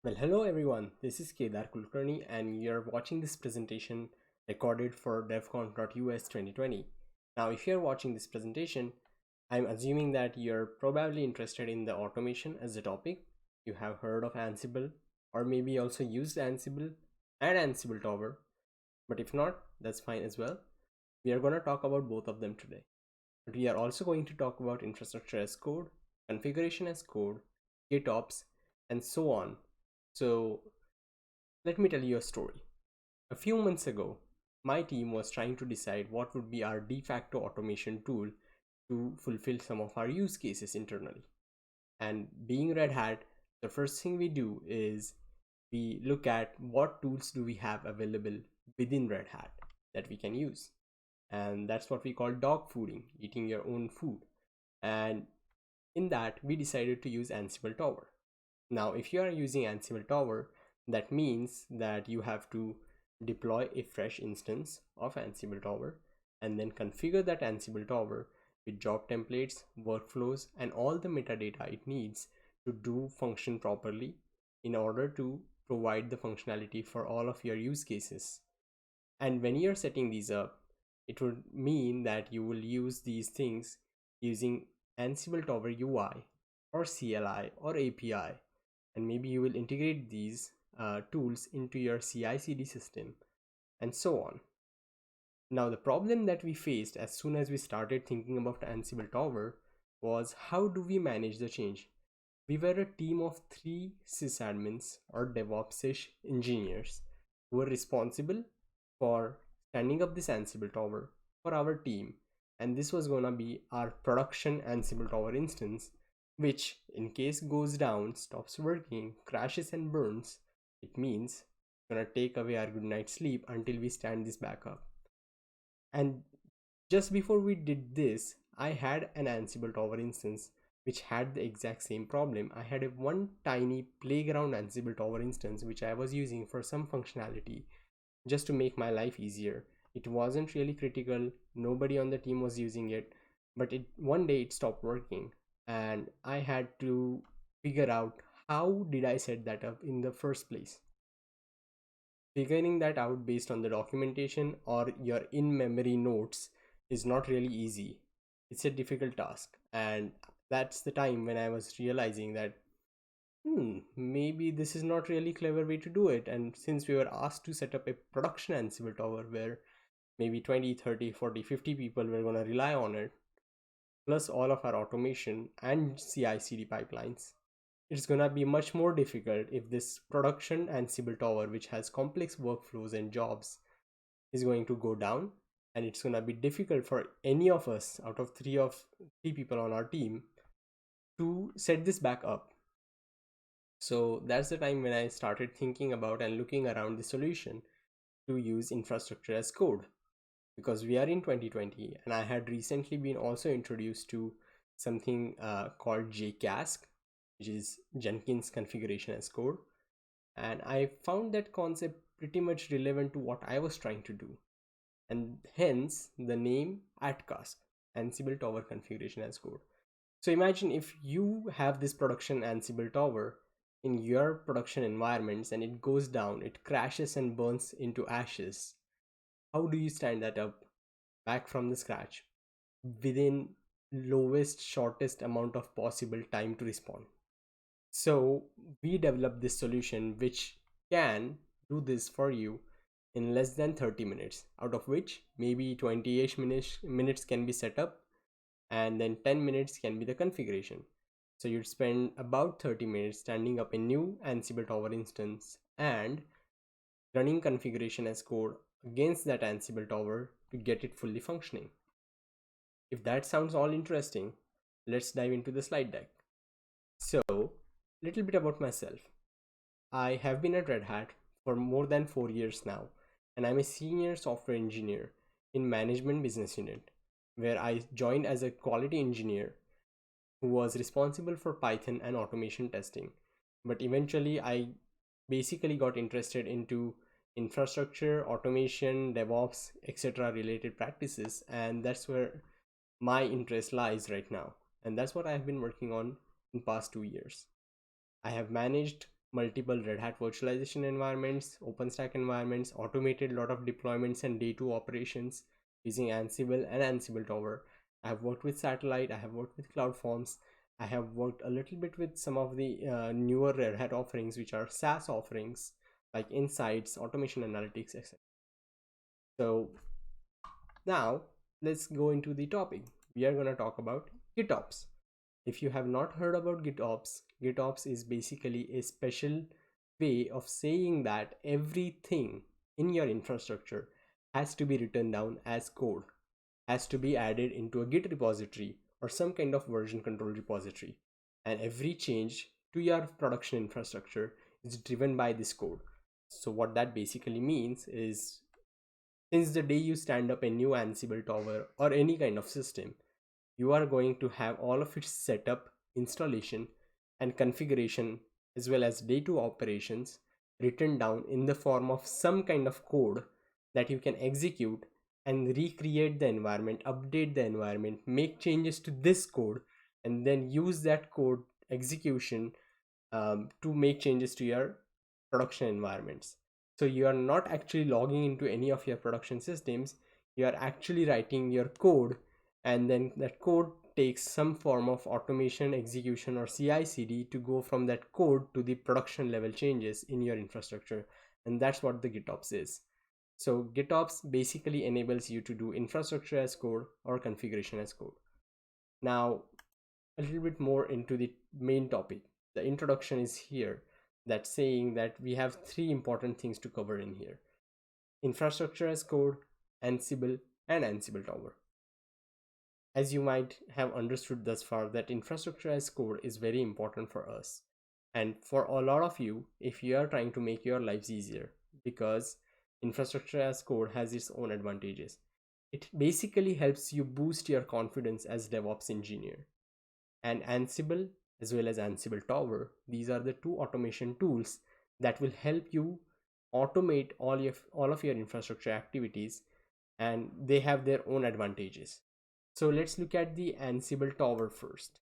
Well, hello everyone, this is Kedar Kulkarni and you're watching this presentation recorded for DevConf.US2020. Now, if you're watching this presentation, I'm assuming that you're probably interested in the automation as a topic. You have heard of Ansible or maybe also used Ansible and Ansible Tower, but if not, that's fine as well. We are going to talk about both of them today. But we are also going to talk about infrastructure as code, configuration as code, Gitops, and so on. So let me tell you a story. A few months ago, my team was trying to decide what would be our de facto automation tool to fulfill some of our use cases internally. And being Red Hat, the first thing we do is we look at what tools do we have available within Red Hat that we can use. And that's what we call dog fooding, eating your own food. And in that, we decided to use Ansible Tower. Now, if you are using Ansible Tower, that means that you have to deploy a fresh instance of Ansible Tower and then configure that Ansible Tower with job templates, workflows, and all the metadata it needs to do function properly in order to provide the functionality for all of your use cases. And when you're setting these up, it would mean that you will use these things using Ansible Tower UI or CLI or API, and maybe you will integrate these tools into your CI/CD system and so on. Now, the problem that we faced as soon as we started thinking about Ansible Tower was how do we manage the change? We were a team of 3 sysadmins or DevOps-ish engineers who were responsible for standing up this Ansible Tower for our team, and this was gonna be our production Ansible Tower instance, which in case goes down, stops working, crashes and burns, it means it's gonna take away our good night's sleep until we stand this back up. And just before we did this, I had an Ansible Tower instance which had the exact same problem. I had one tiny playground Ansible Tower instance which I was using for some functionality just to make my life easier. It wasn't really critical, nobody on the team was using it, but one day it stopped working and I had to figure out how did I set that up in the first place. Figuring that out based on the documentation or your in-memory notes is not really easy. It's a difficult task, and that's the time when I was realizing that maybe this is not really clever way to do it. And since we were asked to set up a production Ansible Tower where maybe 20, 30, 40, 50 people were going to rely on it, plus all of our automation and CI/CD pipelines, it's gonna be much more difficult if this production Ansible Tower, which has complex workflows and jobs, is going to go down, and it's gonna be difficult for any of us out of three people on our team to set this back up. So that's the time when I started thinking about and looking around the solution to use infrastructure as code, because we are in 2020 and I had recently been also introduced to something called JCASC, which is Jenkins Configuration as Code, and I found that concept pretty much relevant to what I was trying to do, and hence the name ATCASC, Ansible Tower Configuration as Code. So imagine if you have this production Ansible Tower in your production environments and it goes down, it crashes and burns into ashes. How do you stand that up back from the scratch within lowest, shortest amount of possible time to respond? So we developed this solution which can do this for you in less than 30 minutes, out of which maybe 20-ish minutes can be set up, and then 10 minutes can be the configuration. So you'd spend about 30 minutes standing up a new Ansible Tower instance and running configuration as code against that Ansible Tower to get it fully functioning. If that sounds all interesting, let's dive into the slide deck. So, little bit about myself. I have been at Red Hat for more than 4 years now, and I'm a senior software engineer in management business unit, where I joined as a quality engineer who was responsible for Python and automation testing. But eventually I basically got interested into infrastructure, automation, DevOps, etc. related practices, and that's where my interest lies right now. And that's what I've been working on in past 2 years. I have managed multiple Red Hat virtualization environments, OpenStack environments, automated a lot of deployments and day 2 operations using Ansible and Ansible Tower. I have worked with Satellite, I have worked with CloudForms, I have worked a little bit with some of the newer Red Hat offerings, which are SaaS offerings like Insights, Automation Analytics, etc. So now let's go into the topic. We are going to talk about Gitops. If you have not heard about Gitops, Gitops is basically a special way of saying that everything in your infrastructure has to be written down as code, has to be added into a Git repository or some kind of version control repository. And every change to your production infrastructure is driven by this code. So what that basically means is, since the day you stand up a new Ansible Tower or any kind of system, you are going to have all of its setup, installation, and configuration, as well as day 2 operations written down in the form of some kind of code that you can execute and recreate the environment, update the environment, make changes to this code, and then use that code execution to make changes to your production environments. So you are not actually logging into any of your production systems, you are actually writing your code, and then that code takes some form of automation, execution, or CI/CD to go from that code to the production level changes in your infrastructure. And that's what the Gitops is. So Gitops basically enables you to do infrastructure as code or configuration as code. Now, a little bit more into the main topic. The introduction is here, that's saying that we have 3 important things to cover in here: infrastructure as code, Ansible, and Ansible Tower. As you might have understood thus far, that infrastructure as code is very important for us and for a lot of you if you are trying to make your lives easier, because infrastructure as code has its own advantages. It basically helps you boost your confidence as DevOps engineer. And Ansible as well as Ansible Tower, these are the 2 automation tools that will help you automate all of your infrastructure activities, and they have their own advantages. So let's look at the Ansible Tower first.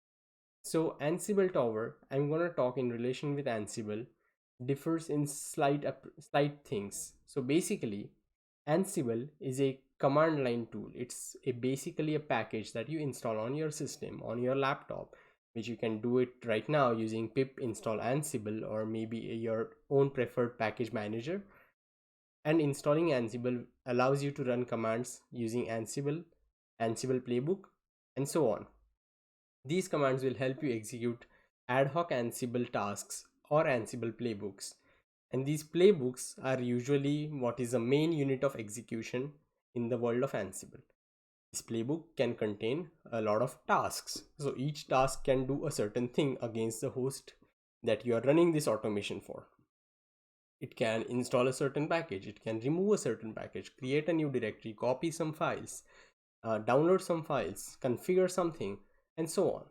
So Ansible Tower, I'm going to talk in relation with Ansible, differs in slight things. So basically, Ansible is a command line tool. It's basically a package that you install on your system, on your laptop, which you can do it right now using pip install Ansible or maybe your own preferred package manager. And installing Ansible allows you to run commands using Ansible, Ansible Playbook, and so on. These commands will help you execute ad hoc Ansible tasks or Ansible playbooks. And these playbooks are usually what is the main unit of execution in the world of Ansible. This playbook can contain a lot of tasks. So each task can do a certain thing against the host that you are running this automation for. It can install a certain package, it can remove a certain package, create a new directory, copy some files, download some files, configure something, and so on.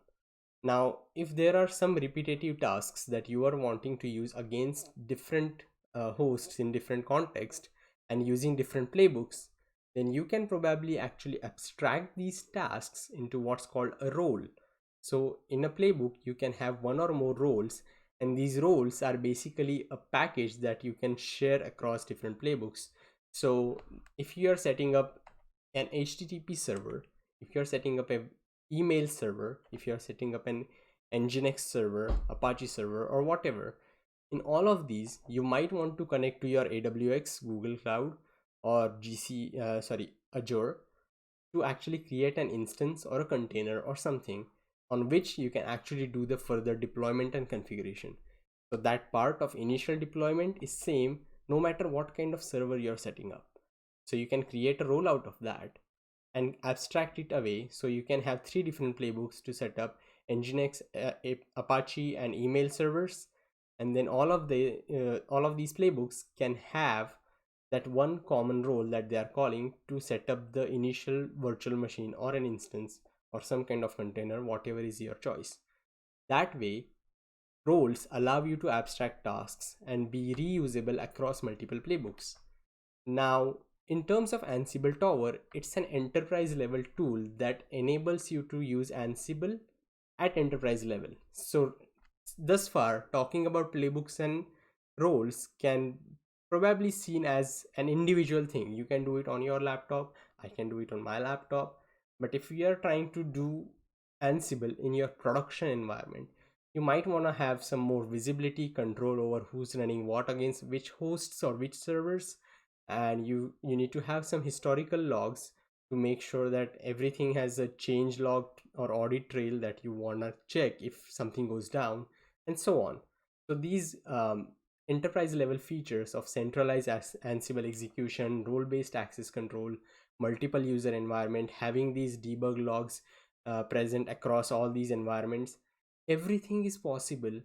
Now, if there are some repetitive tasks that you are wanting to use against different hosts in different contexts and using different playbooks, then you can probably actually abstract these tasks into what's called a role. So in a playbook, you can have one or more roles, and these roles are basically a package that you can share across different playbooks. So if you are setting up an HTTP server, if you're setting up an email server, if you're setting up an Nginx server, Apache server, or whatever, in all of these, you might want to connect to your AWS, Google Cloud, or Azure to actually create an instance or a container or something on which you can actually do the further deployment and configuration. So that part of initial deployment is same no matter what kind of server you're setting up. So you can create a role out of that and abstract it away, so you can have 3 different playbooks to set up Nginx, Apache, and email servers. And then all of these playbooks can have that one common role that they are calling to set up the initial virtual machine or an instance or some kind of container, whatever is your choice. That way, roles allow you to abstract tasks and be reusable across multiple playbooks. Now, in terms of Ansible Tower, it's an enterprise level tool that enables you to use Ansible at enterprise level. So Thus far, talking about playbooks and roles can probably seen as an individual thing. You can do it on your laptop, I can do it on my laptop. But if we are trying to do Ansible in your production environment, you might want to have some more visibility, control over who's running what against which hosts or which servers, and you need to have some historical logs to make sure that everything has a change log or audit trail that you want to check if something goes down, and so on. So these enterprise level features of centralized Ansible execution, role based access control, multiple user environment, having these debug logs present across all these environments, everything is possible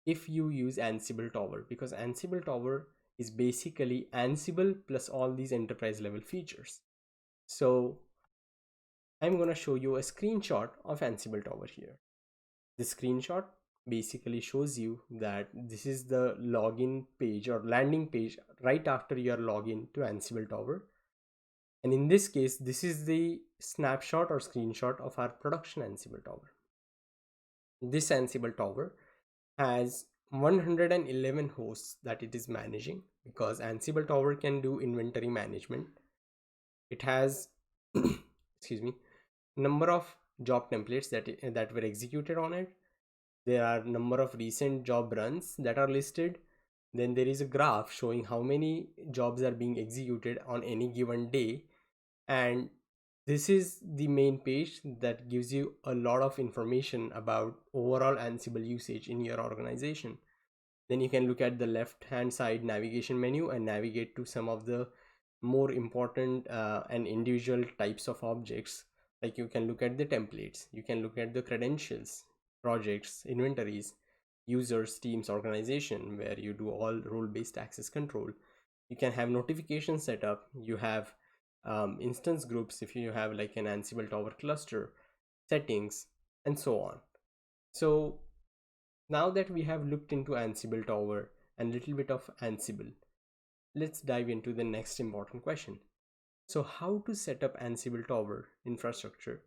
if you use Ansible Tower, because Ansible Tower is basically Ansible plus all these enterprise level features. So I'm going to show you a screenshot of Ansible Tower here. The screenshot basically shows you that this is the login page or landing page right after your login to Ansible Tower. And in this case, this is the snapshot or screenshot of our production Ansible Tower. This Ansible Tower has 111 hosts that it is managing, because Ansible Tower can do inventory management. It has excuse me, number of job templates that were executed on it. There are number of recent job runs that are listed. Then there is a graph showing how many jobs are being executed on any given day. And this is the main page that gives you a lot of information about overall Ansible usage in your organization. Then you can look at the left hand side navigation menu and navigate to some of the more important and individual types of objects. Like you can look at the templates, you can look at the credentials, projects, inventories, users, teams, organization, where you do all role based access control. You can have notifications set up, you have instance groups if you have like an Ansible Tower cluster, settings, and so on. So now that we have looked into Ansible Tower and little bit of Ansible, let's dive into the next important question. So how to set up Ansible Tower infrastructure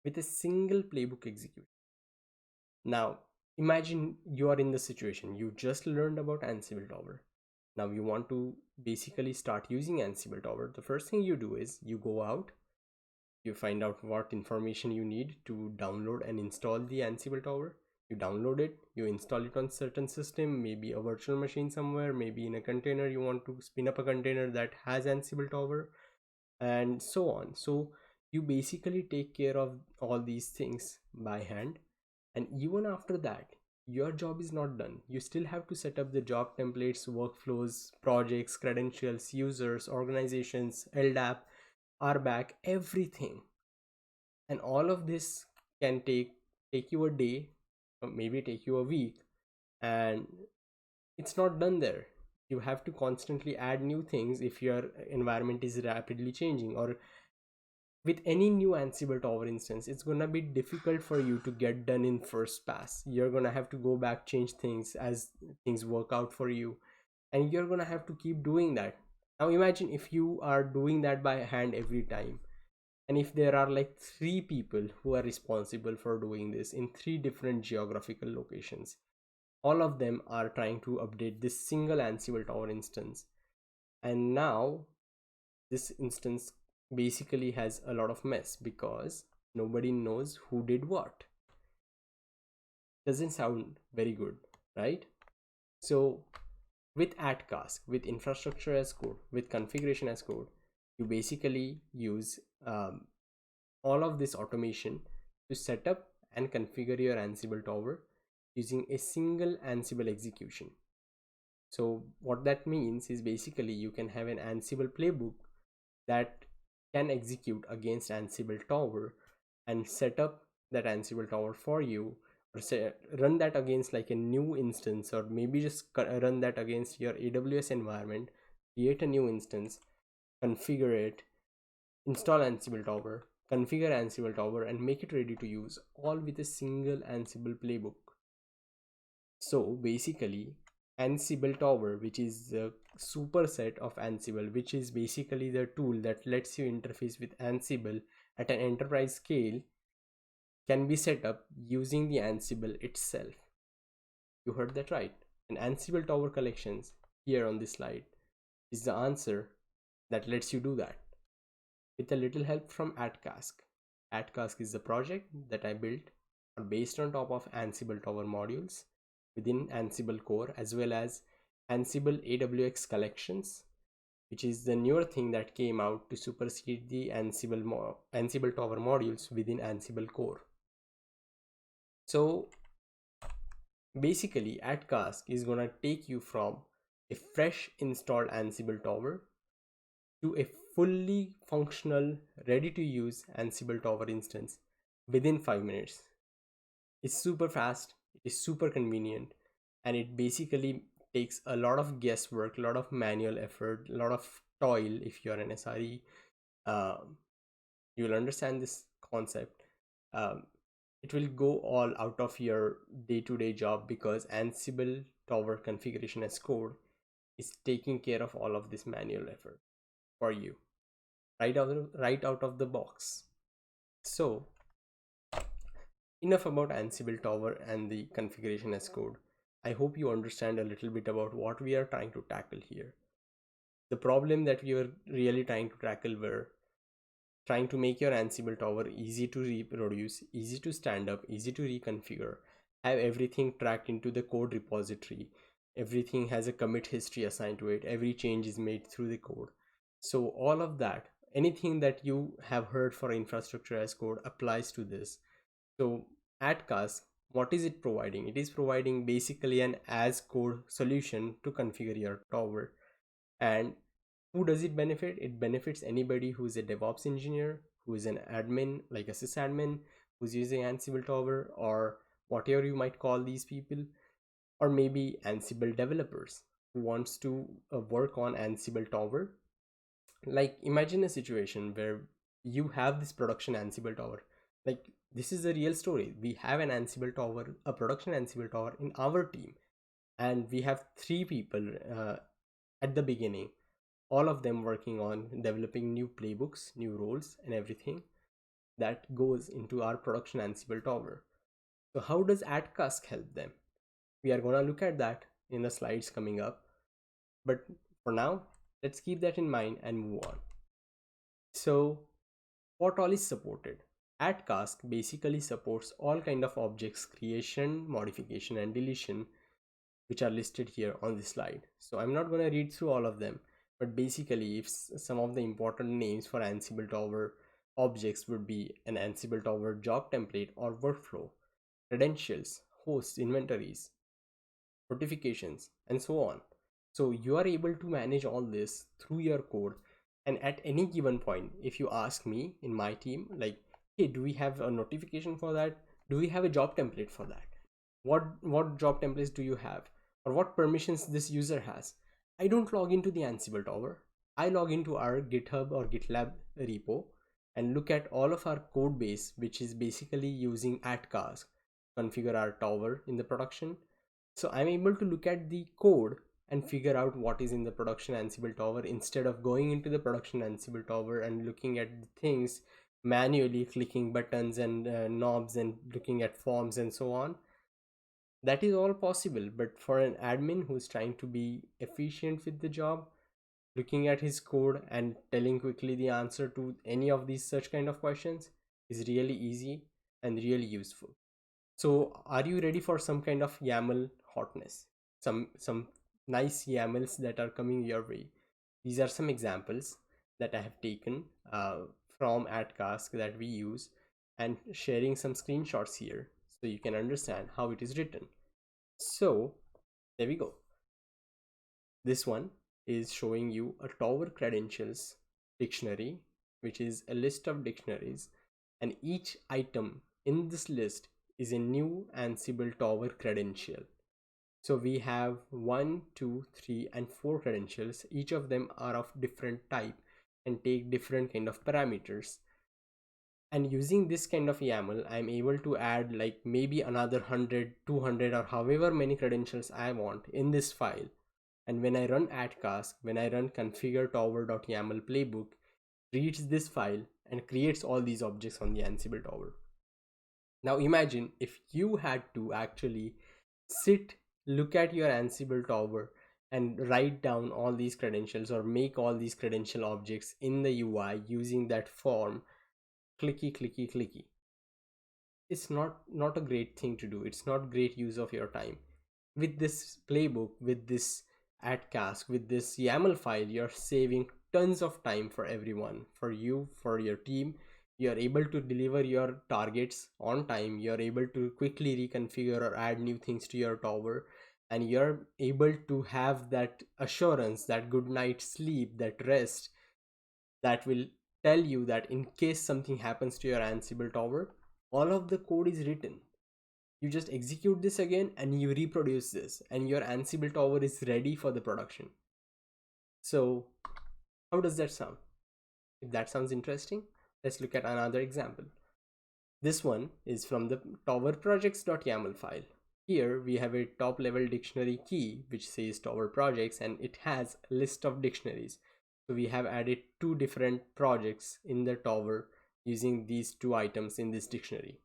with a single playbook execution? Now, imagine you are in the situation, you just learned about Ansible Tower. Now you want to basically start using Ansible Tower. The first thing you do is you go out, you find out what information you need to download and install the Ansible Tower. You download it, you install it on certain system, maybe a virtual machine somewhere, maybe in a container, you want to spin up a container that has Ansible Tower, and so on. So you basically take care of all these things by hand. And even after that, your job is not done. You still have to set up the job templates, workflows, projects, credentials, users, organizations, LDAP, RBAC, everything. And all of this can take you a day, or maybe take you a week, and it's not done there. You have to constantly add new things if your environment is rapidly changing. Or with any new Ansible Tower instance, it's gonna be difficult for you to get done in first pass. You're gonna have to go back, change things as things work out for you, and you're gonna have to keep doing that. Now imagine if you are doing that by hand every time, and if there are like 3 people who are responsible for doing this in 3 different geographical locations, all of them are trying to update this single Ansible Tower instance. And now this instance basically has a lot of mess because nobody knows who did what. Doesn't sound very good, right? So with @cask, with infrastructure as code, with configuration as code, you basically use all of this automation to set up and configure your Ansible Tower using a single Ansible execution. So what that means is basically you can have an Ansible playbook that can execute against Ansible Tower and set up that Ansible Tower for you, or say run that against like a new instance, or maybe just run that against your AWS environment, create a new instance, configure it, install Ansible Tower, configure Ansible Tower, and make it ready to use, all with a single Ansible playbook. So basically, Ansible Tower, which is the superset of Ansible, which is basically the tool that lets you interface with Ansible at an enterprise scale, can be set up using the Ansible itself. You heard that right. And Ansible Tower collections here on this slide is the answer that lets you do that with a little help from @cask. @cask is the project that I built based on top of Ansible Tower modules within Ansible core, as well as Ansible AWX collections, which is the newer thing that came out to supersede the Ansible Tower modules within Ansible core. So basically, @cask is gonna take you from a fresh installed Ansible Tower to a fully functional, ready to use Ansible Tower instance within 5 minutes. It's super fast, it is super convenient, and it basically takes a lot of guesswork, a lot of manual effort, a lot of toil. If you're an SRE, you'll understand this concept. It will go all out of your day-to-day job because Ansible Tower configuration as code is taking care of all of this manual effort for you right out of the box. So enough about Ansible Tower and the configuration as code. I hope you understand a little bit about what we are trying to tackle here. The problem that we were really trying to tackle were trying to make your Ansible Tower easy to reproduce, easy to stand up, easy to reconfigure, have everything tracked into the code repository. Everything has a commit history assigned to it. Every change is made through the code. So all of that, anything that you have heard for infrastructure as code applies to this. So @cask, what is it providing? It is providing basically an as code solution to configure your tower. And who does it benefit? It benefits anybody who's a DevOps engineer, who is an admin, like a sysadmin, who's using Ansible Tower, or whatever you might call these people, or maybe Ansible developers who wants to work on Ansible Tower. Like imagine a situation where you have this production Ansible Tower. Like this is a real story. We have an Ansible Tower, a production Ansible Tower in our team, and we have 3 people at the beginning, all of them working on developing new playbooks, new roles, and everything that goes into our production Ansible Tower. So how does @cask help them? We are going to look at that in the slides coming up, but for now let's keep that in mind and move on. So what all is supported? @cask basically supports all kind of objects creation, modification, and deletion, which are listed here on this slide. So I'm not going to read through all of them, but basically if some of the important names for Ansible Tower objects would be an Ansible Tower job template or workflow, credentials, hosts, inventories, notifications, and so on. So you are able to manage all this through your code. And at any given point, if you ask me in my team, like, hey, do we have a notification for that? Do we have a job template for that? What job templates do you have? Or what permissions this user has? I don't log into the Ansible Tower. I log into our GitHub or GitLab repo and look at all of our code base, which is basically using @cask configure our tower in the production. So I'm able to look at the code and figure out what is in the production Ansible Tower instead of going into the production Ansible Tower and looking at the things manually, clicking buttons and knobs and looking at forms and so on. That is all possible, but for an admin who's trying to be efficient with the job, looking at his code and telling quickly the answer to any of these such kind of questions is really easy and really useful. So are you ready for some kind of YAML hotness? Some nice YAMLs that are coming your way. These are some examples that I have taken from @cask that we use and sharing some screenshots here so you can understand how it is written. So there we go. This one is showing you a Tower credentials dictionary, which is a list of dictionaries, and each item in this list is a new Ansible Tower credential. So we have 1, 2, 3, and 4 credentials. Each of them are of different type and take different kind of parameters. And using this kind of YAML, I'm able to add like maybe another 100, 200, or however many credentials I want in this file. And when I run @cask, when I run configure tower.yaml playbook, reads this file and creates all these objects on the Ansible Tower. Now imagine if you had to actually sit look at your Ansible Tower and write down all these credentials or make all these credential objects in the UI using that form, clicky, clicky, clicky. It's not a great thing to do. It's not great use of your time. With this playbook, with this task, with this YAML file, you're saving tons of time for everyone, for you, for your team. You're able to deliver your targets on time. You're able to quickly reconfigure or add new things to your tower, and you're able to have that assurance, that good night's sleep, that rest, that will tell you that in case something happens to your Ansible tower, all of the code is written. You just execute this again and you reproduce this, and your Ansible tower is ready for the production. So how does that sound? If that sounds interesting, let's look at another example. This one is from the tower projects.yaml file. Here we have a top level dictionary key which says tower projects, and it has a list of dictionaries. So we have added two different projects in the tower using these two items in this dictionary.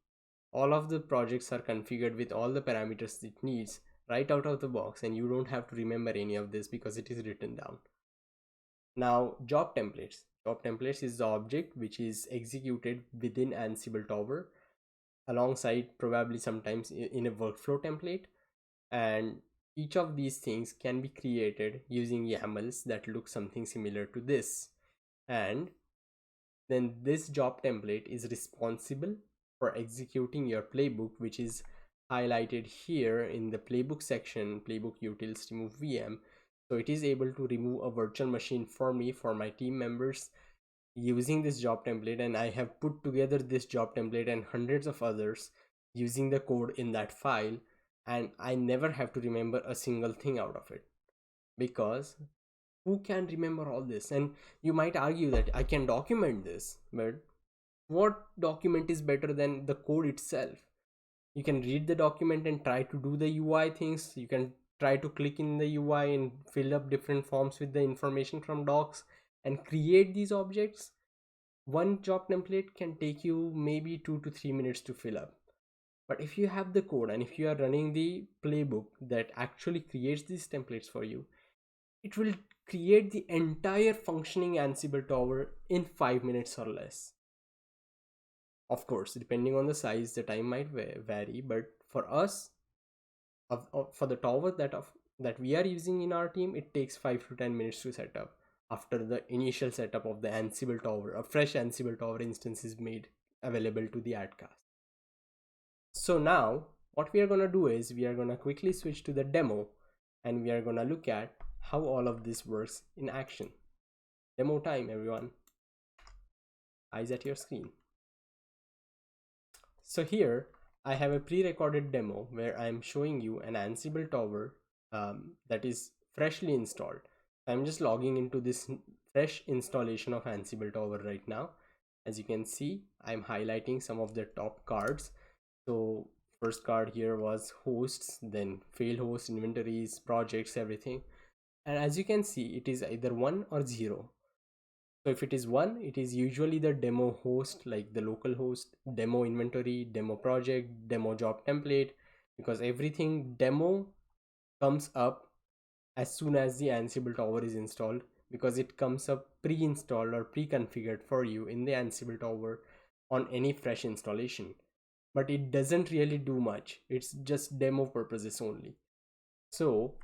All of the projects are configured with all the parameters it needs right out of the box, and you don't have to remember any of this because it is written down. Now, job templates. Job templates is the object which is executed within Ansible Tower alongside probably sometimes in a workflow template, and each of these things can be created using YAMLs that look something similar to this. And then this job template is responsible for executing your playbook, which is highlighted here in the playbook section, playbook utils remove VM. So it is able to remove a virtual machine for me, for my team members, using this job template. And I have put together this job template and hundreds of others using the code in that file, and I never have to remember a single thing out of it, because who can remember all this? And you might argue that I can document this, but what document is better than the code itself? You can read the document and try to do the UI things. You can try to click in the UI and fill up different forms with the information from docs and create these objects. One job template can take you maybe 2 to 3 minutes to fill up. But if you have the code and if you are running the playbook that actually creates these templates for you, it will create the entire functioning Ansible tower in 5 minutes or less. Of course, depending on the size, the time might vary, but for us, for the tower that we are using in our team, it takes 5 to 10 minutes to set up after the initial setup of the Ansible tower. A fresh Ansible tower instance is made available to the adcast. So now what we are going to do is we are going to quickly switch to the demo, and we are going to look at how all of this works in action. Demo time, everyone. Eyes at your screen. So here I have a pre-recorded demo where I'm showing you an Ansible tower that is freshly installed. I'm just logging into this fresh installation of Ansible tower right now. As you can see, I'm highlighting some of the top cards. So first card here was hosts, then fail host, inventories, projects, everything. And as you can see, it is either 1 or 0. So if it is 1, it is usually the demo host, like the local host, demo inventory, demo project, demo job template, because everything demo comes up as soon as the Ansible tower is installed, because it comes up pre-installed or pre-configured for you in the Ansible tower on any fresh installation. But it doesn't really do much. It's just demo purposes only. So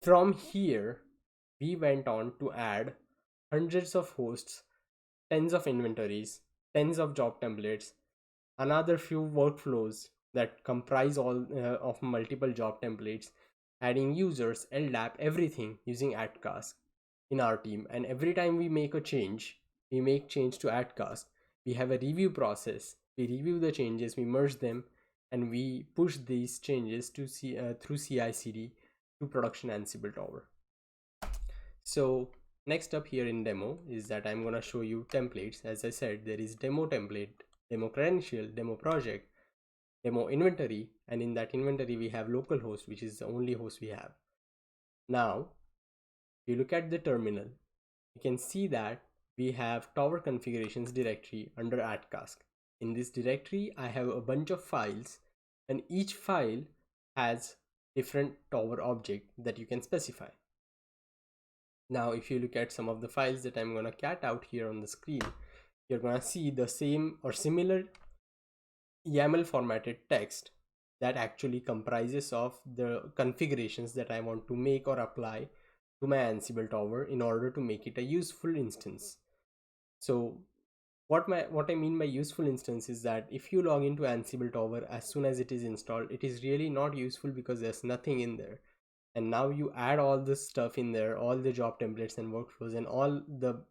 from here, we went on to add hundreds of hosts, tens of inventories, tens of job templates, another few workflows that comprise all of multiple job templates, adding users, LDAP, everything using AdCast in our team. And every time we make a change, we make change to AdCast, we have a review process. We review the changes, we merge them, and we push these changes to through CI/CD to production Ansible tower. So next up here in demo is that I'm going to show you templates. As I said, there is demo template, demo credential, demo project, demo inventory, and in that inventory we have localhost, which is the only host we have. Now if you look at the terminal, you can see that we have tower configurations directory under AdCast. In this directory I have a bunch of files, and each file has different Tower object that you can specify. Now, if you look at some of the files that I'm going to cat out here on the screen, you're going to see the same or similar YAML formatted text that actually comprises of the configurations that I want to make or apply to my Ansible Tower in order to make it a useful instance. So what I mean by useful instance is that if you log into Ansible Tower as soon as it is installed, it is really not useful because there's nothing in there. And now you add all this stuff in there, all the job templates and workflows and all the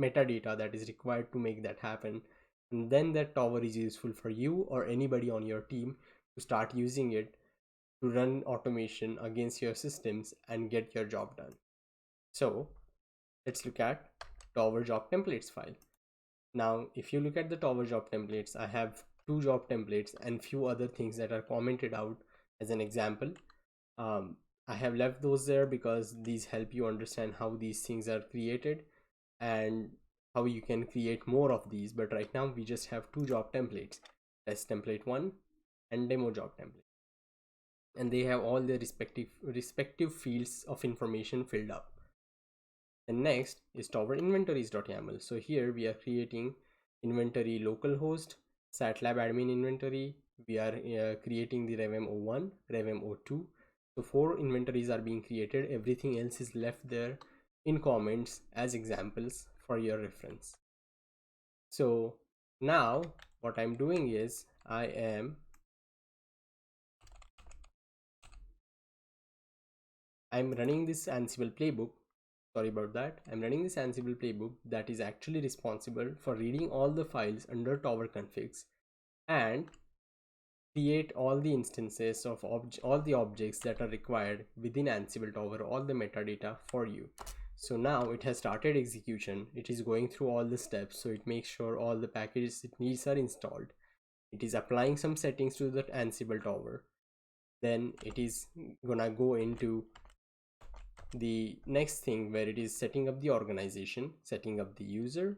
metadata that is required to make that happen, and then that tower is useful for you or anybody on your team to start using it to run automation against your systems and get your job done. So let's look at Tower job templates file. Now if you look at the Tower job templates, I have 2 job templates and few other things that are commented out as an example. I have left those there because these help you understand how these things are created and how you can create more of these. But right now we just have 2 job templates, test template 1 and demo job template, and they have all their respective fields of information filled up. And next is Tower Inventories.yaml. So here we are creating inventory localhost, satlab admin inventory. We are creating the revm01, revm02. So 4 inventories are being created. Everything else is left there in comments as examples for your reference. So now what I'm doing is I'm running this Ansible playbook. Sorry about that. I'm running this Ansible playbook that is actually responsible for reading all the files under Tower configs and create all the instances of all the objects that are required within Ansible Tower, all the metadata for you. So now it has started execution. It is going through all the steps. So it makes sure all the packages it needs are installed. It is applying some settings to the Ansible Tower. Then it is gonna go into the next thing where it is setting up the organization, setting up the user.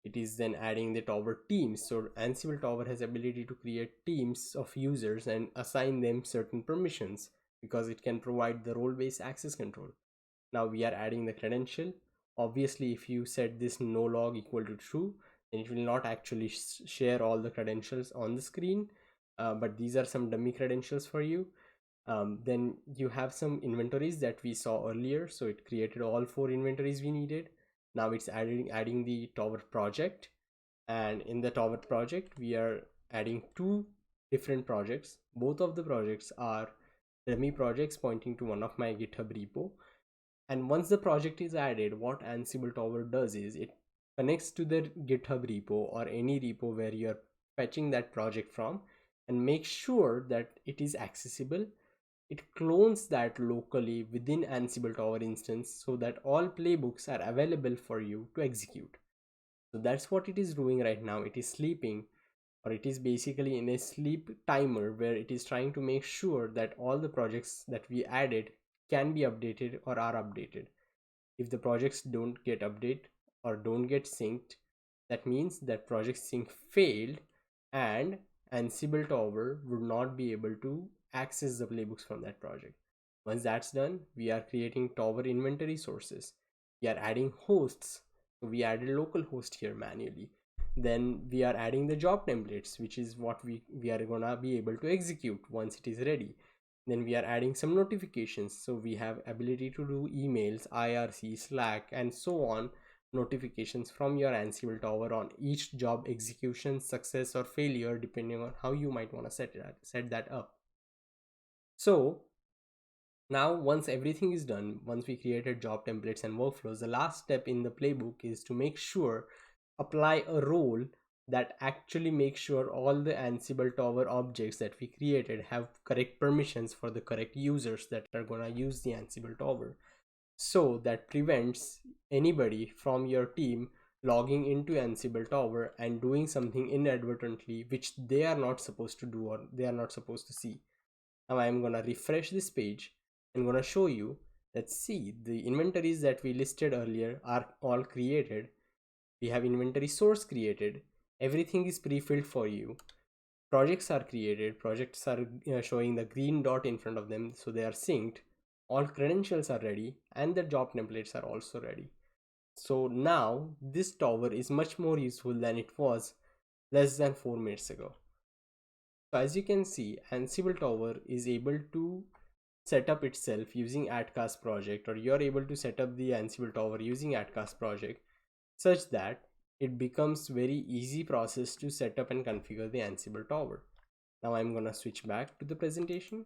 It is then adding the Tower teams. So Ansible Tower has ability to create teams of users and assign them certain permissions because it can provide the role-based access control. Now we are adding the credential. Obviously, if you set this no log equal to true, then it will not actually share all the credentials on the screen, but these are some dummy credentials for you. Then you have some inventories that we saw earlier. So it created all 4 inventories we needed. Now it's adding the Tower project, and in the Tower project we are adding 2 different projects. Both of the projects are dummy projects pointing to one of my GitHub repo. And once the project is added, what Ansible Tower does is it connects to the GitHub repo or any repo where you're fetching that project from and makes sure that it is accessible. It clones that locally within Ansible Tower instance so that all playbooks are available for you to execute. So that's what it is doing right now. It is sleeping, or it is basically in a sleep timer where it is trying to make sure that all the projects that we added can be updated or are updated. If the projects don't get updated or don't get synced, that means that project sync failed and Ansible Tower would not be able to access the playbooks from that project. Once that's done, we are creating Tower inventory sources. We are adding hosts. So we added local host here manually. Then we are adding the job templates, which is what we are gonna be able to execute once it is ready. Then we are adding some notifications. So we have ability to do emails, IRC, Slack, and so on, notifications from your Ansible Tower on each job execution, success or failure, depending on how you might want to set that up. So now once everything is done, once we created job templates and workflows, the last step in the playbook is to make sure apply a role that actually makes sure all the Ansible Tower objects that we created have correct permissions for the correct users that are going to use the Ansible Tower. So that prevents anybody from your team logging into Ansible Tower and doing something inadvertently which they are not supposed to do or they are not supposed to see. Now I'm going to refresh this page and going to show you that, see, the inventories that we listed earlier are all created. We have inventory source created. Everything is pre-filled for you. projects are created, projects are showing the green dot in front of them, so they are synced, all credentials are ready, and the job templates are also ready. So now this tower is much more useful than it was less than 4 minutes ago. So as you can see, Ansible Tower is able to set up itself using AtCast project, or you're able to set up the Ansible Tower using AtCast project, such that it becomes very easy process to set up and configure the Ansible Tower. Now I'm gonna switch back to the presentation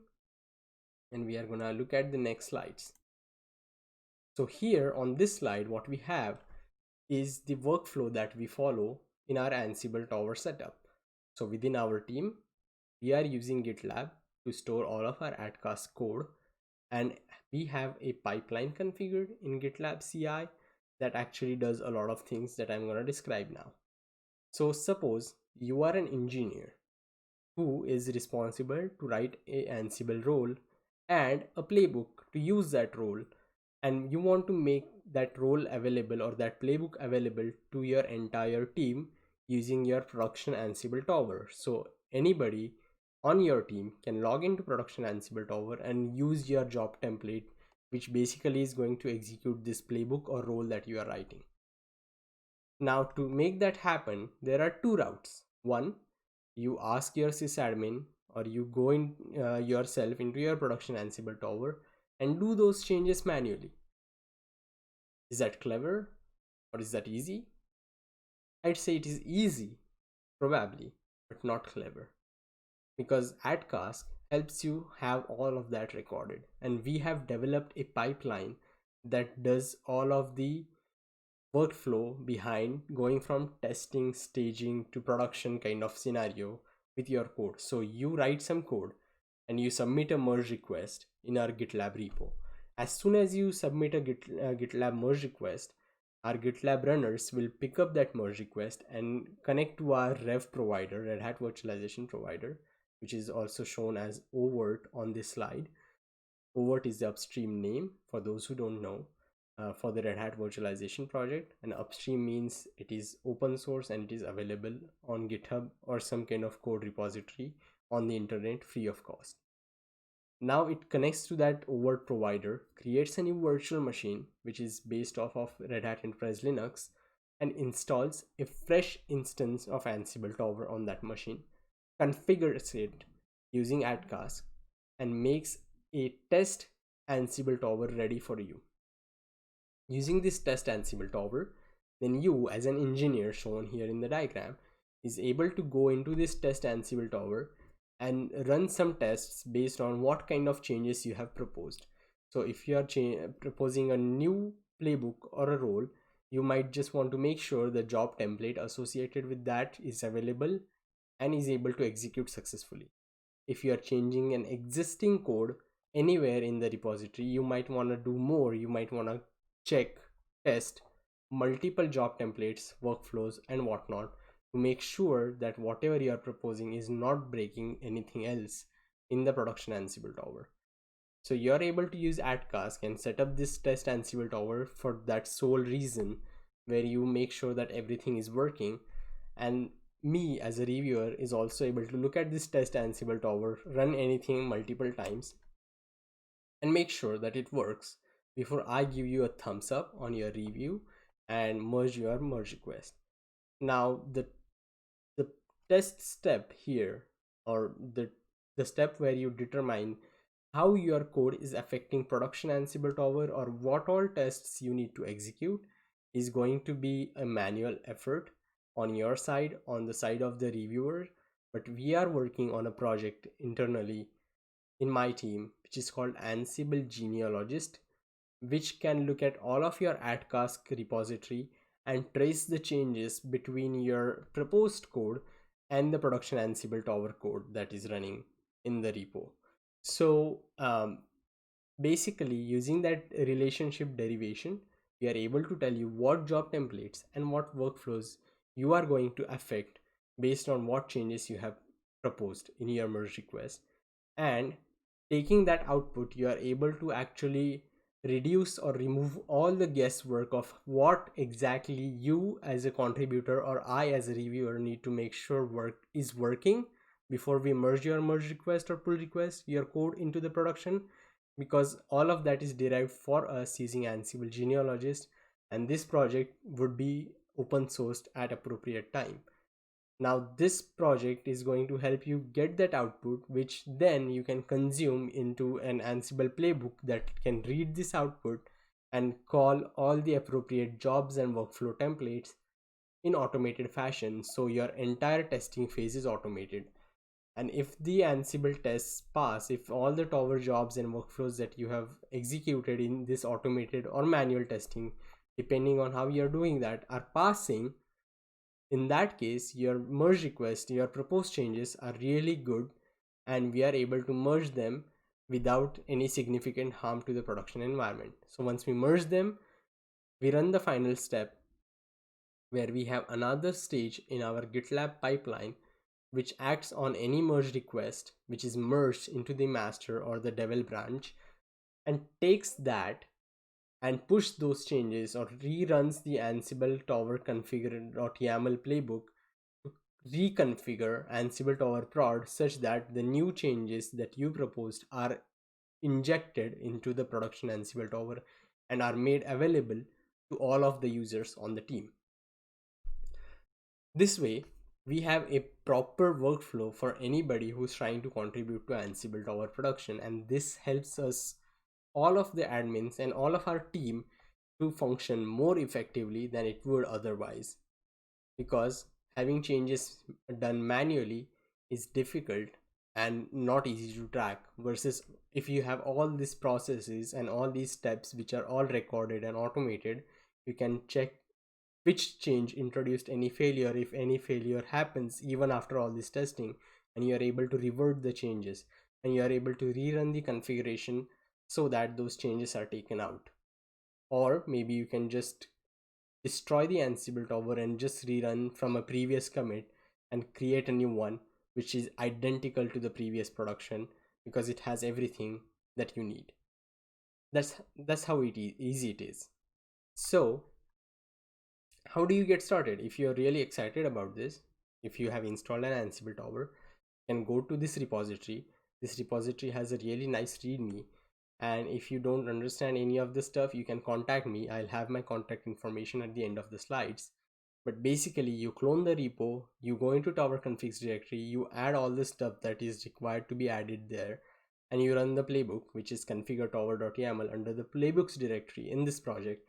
and we are gonna look at the next slides. So here on this slide, what we have is the workflow that we follow in our Ansible Tower setup. So within our team, we are using GitLab to store all of our AtCast code, and we have a pipeline configured in GitLab CI that actually does a lot of things that I'm going to describe now. So suppose you are an engineer who is responsible to write a Ansible role and a playbook to use that role, and you want to make that role available or that playbook available to your entire team using your production Ansible Tower. So anybody on your team can log into production Ansible Tower and use your job template, which basically is going to execute this playbook or role that you are writing. Now to make that happen, there are two routes. One, you ask your sysadmin or you go in yourself into your production Ansible Tower and do those changes manually. Is that clever or is that easy? I'd say it is easy, probably, but not clever, because AtCast helps you have all of that recorded, and we have developed a pipeline that does all of the workflow behind going from testing, staging to production kind of scenario with your code. So you write some code and you submit a merge request in our GitLab repo. As soon as you submit a GitLab merge request, our GitLab runners will pick up that merge request and connect to our Rev provider, Red Hat virtualization provider, which is also shown as Overt on this slide. Overt is the upstream name for those who don't know, for the Red Hat virtualization project, and upstream means it is open source and it is available on GitHub or some kind of code repository on the internet free of cost. Now it connects to that Overt provider, creates a new virtual machine which is based off of Red Hat Enterprise Linux, and installs a fresh instance of Ansible Tower on that machine, configures it using AtCast, and makes a test Ansible Tower ready for you. Using this test Ansible Tower, then you as an engineer shown here in the diagram is able to go into this test Ansible Tower and run some tests based on what kind of changes you have proposed. So if you are proposing a new playbook or a role, you might just want to make sure the job template associated with that is available and is able to execute successfully. If you are changing an existing code anywhere in the repository, you might want to do more. You might want to check, test multiple job templates, workflows, and whatnot to make sure that whatever you are proposing is not breaking anything else in the production Ansible Tower. So you're able to use AtCast and set up this test Ansible Tower for that sole reason, where you make sure that everything is working, and me as a reviewer is also able to look at this test Ansible Tower, run anything multiple times, and make sure that it works before I give you a thumbs up on your review and merge your merge request. Now the test step here, or the step where you determine how your code is affecting production Ansible Tower or what all tests you need to execute, is going to be a manual effort on your side, on the side of the reviewer. But we are working on a project internally in my team which is called Ansible Genealogist, which can look at all of your AtCast repository and trace the changes between your proposed code and the production Ansible Tower code that is running in the repo. So basically, using that relationship derivation, we are able to tell you what job templates and what workflows you are going to affect based on what changes you have proposed in your merge request. And taking that output, you are able to actually reduce or remove all the guesswork of what exactly you as a contributor or I as a reviewer need to make sure is working before we merge your merge request or pull request, your code into the production, because all of that is derived for us using Ansible genealogist, and this project would be open sourced at appropriate time. Now this project is going to help you get that output, which then you can consume into an Ansible playbook that can read this output and call all the appropriate jobs and workflow templates in automated fashion, so your entire testing phase is automated. And if the Ansible tests pass, if all the Tower jobs and workflows that you have executed in this automated or manual testing, depending on how you're doing that, are passing, in that case, your merge request, your proposed changes are really good, and we are able to merge them without any significant harm to the production environment. So once we merge them, we run the final step where we have another stage in our GitLab pipeline which acts on any merge request which is merged into the master or the devel branch, and takes that and push those changes or reruns the Ansible Tower configure.yaml playbook to reconfigure Ansible Tower prod such that the new changes that you proposed are injected into the production Ansible Tower and are made available to all of the users on the team. This way, we have a proper workflow for anybody who's trying to contribute to Ansible Tower production, and this helps us, all of the admins and all of our team, to function more effectively than it would otherwise, because having changes done manually is difficult and not easy to track, versus if you have all these processes and all these steps which are all recorded and automated, you can check which change introduced any failure, if any failure happens even after all this testing, and you are able to revert the changes and you are able to rerun the configuration so that those changes are taken out. Or maybe you can just destroy the Ansible Tower and just rerun from a previous commit and create a new one which is identical to the previous production, because it has everything that you need. That's how easy it is. So how do you get started? If you're really excited about this, if you have installed an Ansible Tower, you can go to this repository. This repository has a really nice readme, and if you don't understand any of this stuff, you can contact me. I'll have my contact information at the end of the slides. But basically, you clone the repo, you go into Tower configs directory, you add all the stuff that is required to be added there, and you run the playbook, which is configure tower.yaml under the playbooks directory in this project,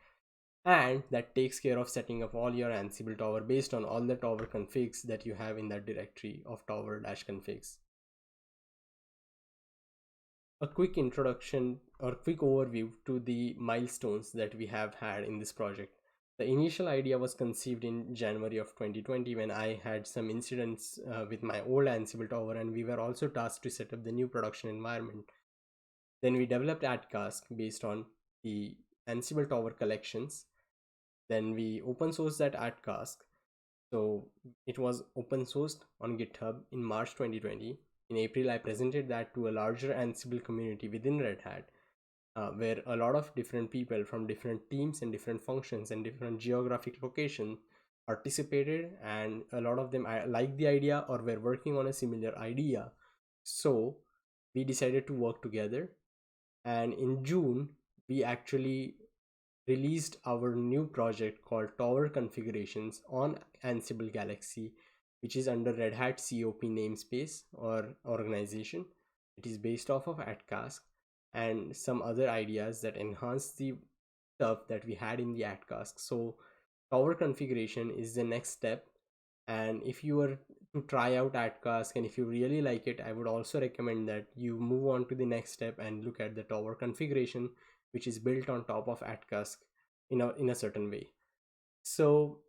and that takes care of setting up all your Ansible Tower based on all the Tower configs that you have in that directory of tower-configs. A quick introduction or quick overview to the milestones that we have had in this project. The initial idea was conceived in January of 2020 when I had some incidents with my old Ansible Tower, and we were also tasked to set up the new production environment. Then we developed AtCask based on the Ansible Tower collections. Then we open sourced that AtCask. So it was open sourced on GitHub in March 2020. In April, I presented that to a larger Ansible community within Red Hat, where a lot of different people from different teams and different functions and different geographic locations participated, and a lot of them liked the idea or were working on a similar idea. So we decided to work together, and in June, we actually released our new project called Tower Configurations on Ansible Galaxy, which is under Red Hat COP namespace or organization. It is based off of AtCask and some other ideas that enhance the stuff that we had in the AtCask. So Tower configuration is the next step, and if you were to try out AtCask and if you really like it, I would also recommend that you move on to the next step and look at the Tower configuration, which is built on top of AtCask in a certain way. So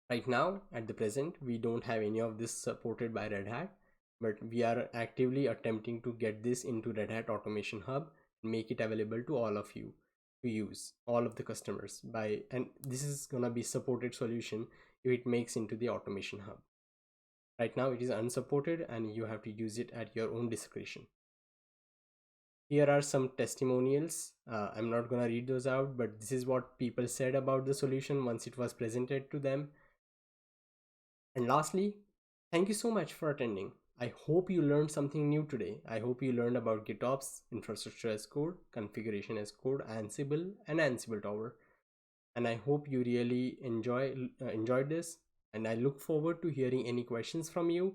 right now, at the present, we don't have any of this supported by Red Hat, but we are actively attempting to get this into Red Hat Automation Hub and make it available to all of you to use, all of the customers, and this is gonna be supported solution if it makes into the Automation Hub. Right now it is unsupported and you have to use it at your own discretion. Here are some testimonials. I'm not gonna read those out, but this is what people said about the solution once it was presented to them. And lastly, thank you so much for attending. I hope you learned something new today. I hope you learned about Gitops, infrastructure as code, configuration as code, Ansible, and Ansible Tower. And I hope you really enjoyed this. And I look forward to hearing any questions from you.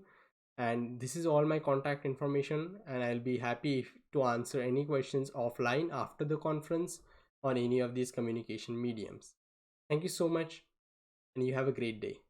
And this is all my contact information, and I'll be happy to answer any questions offline after the conference on any of these communication mediums. Thank you so much, and you have a great day.